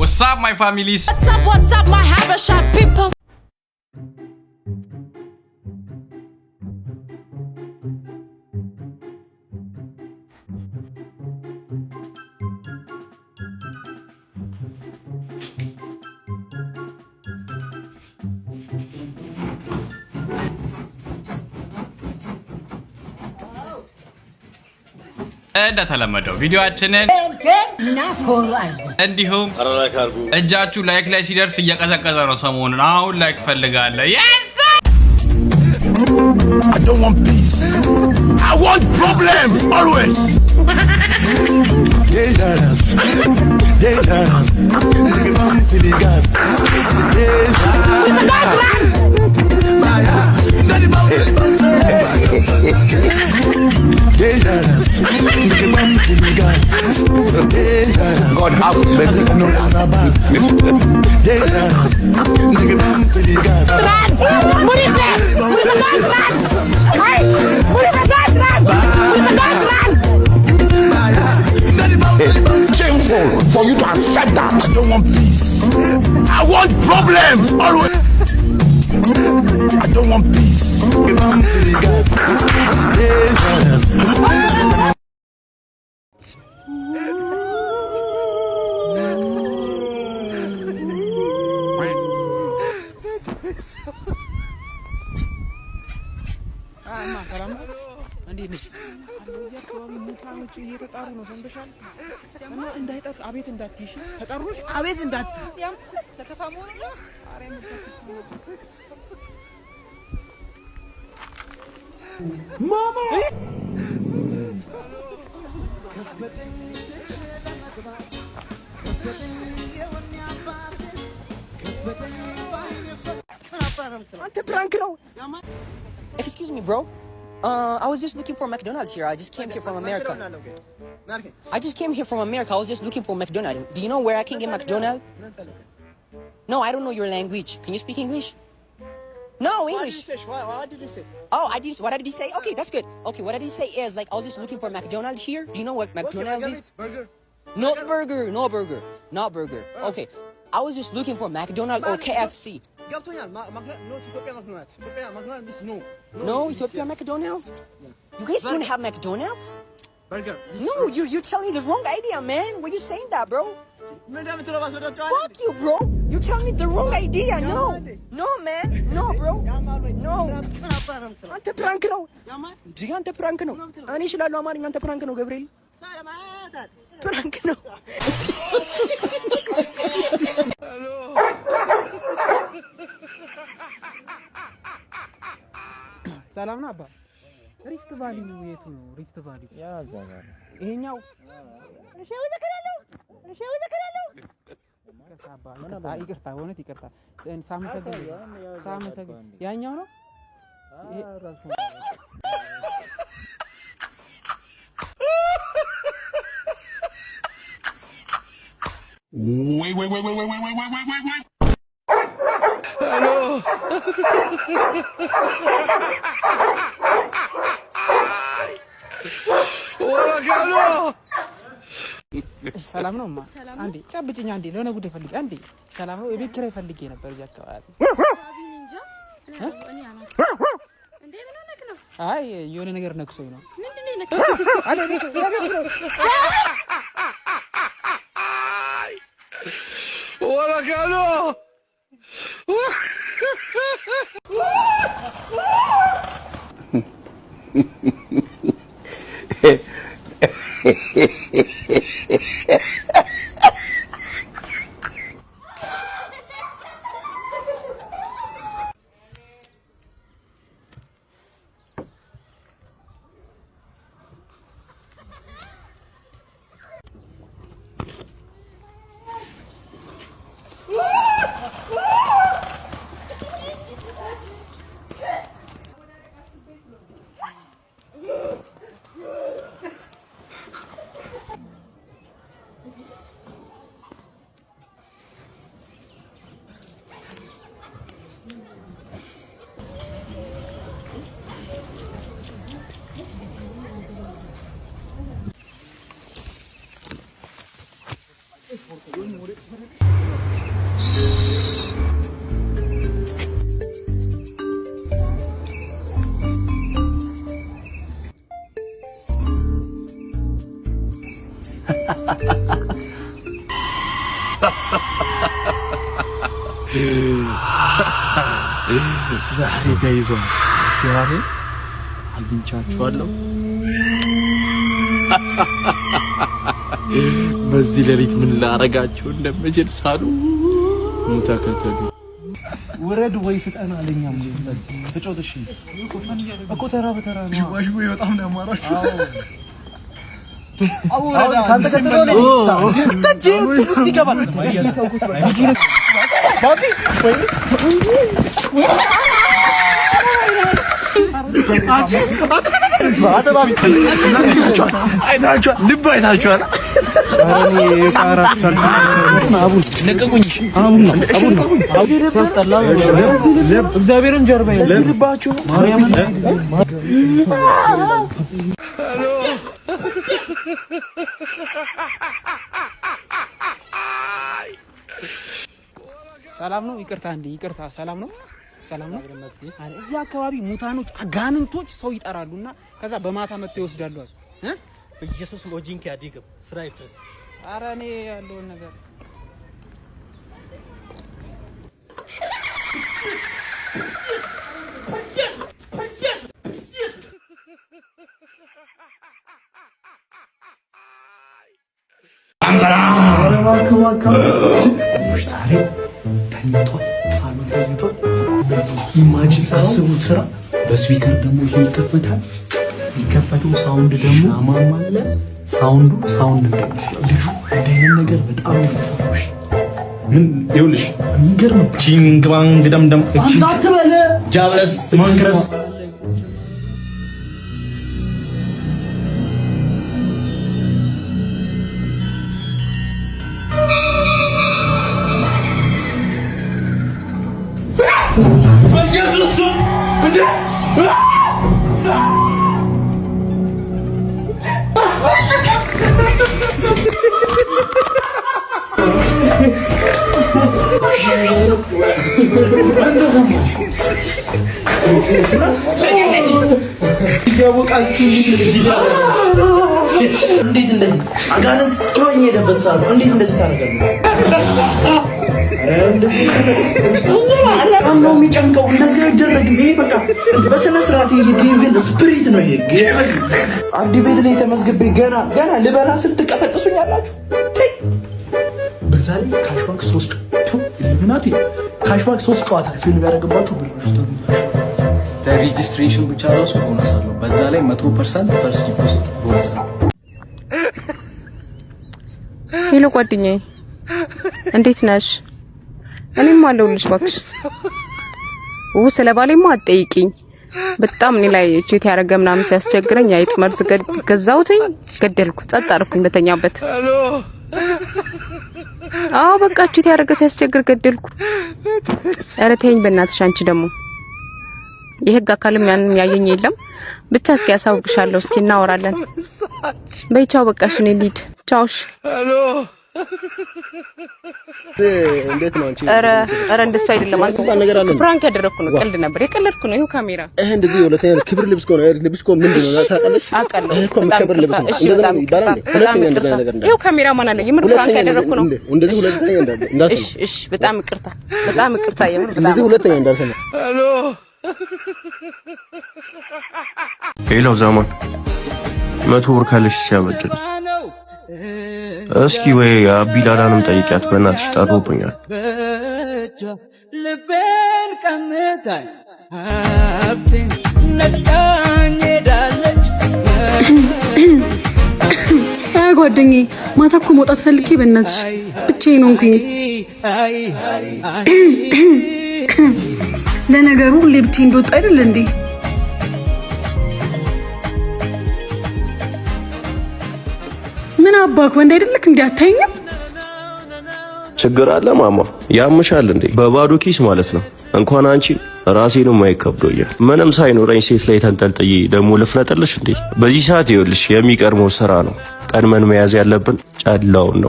What's up my families? What's up my Habesha people? እንደተለመደው ቪዲዮአችንን እንዲሁም እጃችሁ ላይክ ላይ ሲደርስ እየቀዘቀዘ ነው ሰሞኑን አሁን ላይክ ፈልጋለሁ yes I don't want peace I want problems always dangerous dangerous nigga bam silly gas dangerous nigga bam silly gas God have mercy no other bus dangerous nigga bam silly gas what is that hey what is that shameful for you to accept that I don't want peace I want problems always I don't want peace give them to the guys dangerous እንዴት ነሽ? እዚህ አካባቢ ሙታኖች እየተጣሩ ነው ሰምተሻል? እና እንዳይጠሩ አቤት እንዳትይሽ ተጠሩሽ አቤት እንዳት ያም ተከፋሙ ነው ማማ አንተ ፕራንክ ነው Excuse me, bro. I was just looking for McDonald's here. I just came here from America. I just came here from America. I was just looking for McDonald's. Do you know where I can get McDonald's? No, I don't know your language. Can you speak English? No, English. What did you say? Oh, what did he say? Okay, that's good. Okay, what did he say is like I was just looking for McDonald's here. Do you know what McDonald's is? Burger. Not burger. Not burger. Okay, I was just looking for McDonald's or KFC. ገብቶኛል ኖት ኢትዮጵያ ማክዶናልድስ ኢትዮጵያ ማክዶናልድስ No, Ethiopia McDonald's? You guys don't have McDonald's? burger No, you're telling me the wrong idea, man. Why you saying that, bro? Fuck you, bro. You're telling me the wrong idea. No, man. No, bro. No. አንተ ፕራንክ ነው እንዴ? አንተ ፕራንክ ነው። እኔ እችላለሁ አማርኛ። አንተ ፕራንክ ነው ገብርኤል። ፕራንክ ነው። ሰላም ነው አባ። ሪፍት ቫሊ ነው የቱ ነው? ሪፍት ቫሊ ያዛጋ ይሄኛው እሺ ወደከራለው ይቅርታ ሆነት ይቅርታ ሳመሰግ ያኛው ነው ራሱ wait hello ሰላም ነው ማ አንዴ ጨብጭኝ አንዴ ለሆነ ጉዳይ ፈልጌ አንዴ ሰላም ነው የቤት ኪራይ ፈልጌ ነበር እዚህ አካባቢ አይ የሆነ ነገር ነክሶኝ ነው ምንድነው ነክሶኝ አለ ወራጋሎ ዛሬ ተይዟል። ዛሬ አግኝቻችኋለሁ። በዚህ ሌሊት ምን ላረጋችሁ እንደምችል ሳሉ ተከተሉ። ወረድ ወይ ስጠና አለኛም ተጫወት። እሺ እኮ ተራ በተራ ነው። ዋሽ ወይ በጣም ነው ያማራችሁ። አዎ ካንተ ከተለው ነው ተጂ ውስጥ ይገባል። ባቢ ወይ እግዚአብሔርን ጀርባ ልባችሁ ማርያምን ሰላም ነው። ይቅርታ እንዴ ይቅርታ። ሰላም ነው። ሰላም ነው። እዚህ አካባቢ ሙታኖች አጋንንቶች ሰው ይጠራሉና ከዛ በማታ መጥተው ይወስዳሉ። በኢየሱስ ሎጂንክ ያዲግም ስራ ይፈስ። ኧረ እኔ ያለውን ነገር ኢማጂን አስቡት ስራ በስፒከር ደግሞ ይሄ ይከፈታል። ይከፈተው ሳውንድ ደግሞ አማማለ ሳውንዱ ሳውንድ እንደሚመስል ልጁ እንደዚህ ነገር በጣም ይፈራሽ። ምን ይኸውልሽ የሚገርም ቺንግ ባንግ ደምደም አትበለ ጃብለስ ማንክረስ እንዴት እንደዚህ አጋንንት ጥሎኝ የሄደበት ሰዓት ነው። እንዴት እንደዚህ ታደርጋለህ? እንደዚህ ነው የሚጨንቀው። እንደዚህ አይደረግም። ይሄ በቃ በስነ ስርዓት ይሄ ዴቪል ስፒሪት ነው። ይሄ አዲ ቤት ላይ ተመዝግቤ ገና ልበላ ስል ትቀሰቅሱኛላችሁ። በዛ ላይ ካሽባክ 3 ጨዋታ ፊልም ያደርግባችሁ ብላችሁ ለሬጅስትሬሽን ብቻ ራሱ ቦነስ አለው። በዛ ላይ 100% ፈርስት ዲፖዚት ቦነስ ነው። ሄሎ ጓደኛዬ እንዴት ነሽ? እኔም አለሁልሽ እባክሽ። ስለ ባሌማ አትጠይቂኝ። በጣም እኔ ላይ ቼት ያደረገ ምናምን ሲያስቸግረኝ አይጥ መርዝ ገዛሁትኝ፣ ገደልኩ፣ ጸጥ አደረኩኝ በተኛበት። አዎ በቃ ቼት ያደረገ ሲያስቸግር ገደልኩ። ኧረ ተይኝ በእናትሽ። አንቺ ደግሞ የህግ አካልም ያንን ያየኝ የለም። ብቻ እስኪ ያሳውቅሻለሁ። እስኪ እናወራለን። በይ ቻው። በቃ እሺ እኔ ልሂድ። ቻውሽ። እንዴት ነው አንቺ? ኧረ እንደሱ አይደለም። አንተ ፕራንክ ያደረኩ ነው፣ ቀልድ ነበር፣ የቀለድኩ ነው። ይሄው ካሜራ እንደዚህ ሁለተኛ ክብር ልብስ ነው። ልብስ እኮ ምንድን ነው ታውቃለሽ? አውቃለሁ። ይሄ እኮ ክብር ልብስ ነው። እንደዛ ነው ይባላል። ሁለተኛ እንደዛ ነገር እንዳለ ይሄው ካሜራ ማን አለ? የምር ፕራንክ ያደረኩ ነው። እንደዚህ ሁለተኛ እንዳልሰማ። እሺ በጣም ይቅርታ፣ በጣም ይቅርታ። የምር በጣም እንደዚህ ሁለተኛ እንዳልሰማ። ሄሎ ዛማን 100 ብር ካለሽ ሲያበድል እስኪ ወይ አቢላላንም ጠይቂያት በእናትሽ ጠሩብኛል። ልቤን ቀምታኝ ሀብቴን ነቃኝ ሄዳለች። ጓደኛዬ ማታ እኮ መውጣት ፈልጌ በእናትሽ ብቻዬን ሆንኩኝ። ለነገሩ ሁሌ ብቻዬን እንደወጣ አይደል እንዴ? ምን አባክ ወንድ አይደለክ እንዴ? አታይኝም? ችግር አለ ማማ? ያምሻል እንዴ? በባዶ ኪስ ማለት ነው። እንኳን አንቺ ራሴንም አይከብዶኛል። ምንም ሳይኖረኝ ሴት ላይ ተንጠልጥዬ ደግሞ ልፍረጥልሽ እንዴ? በዚህ ሰዓት ይኸውልሽ የሚቀርመው ስራ ነው። ቀድመን መያዝ ያለብን ጨላውን ነው።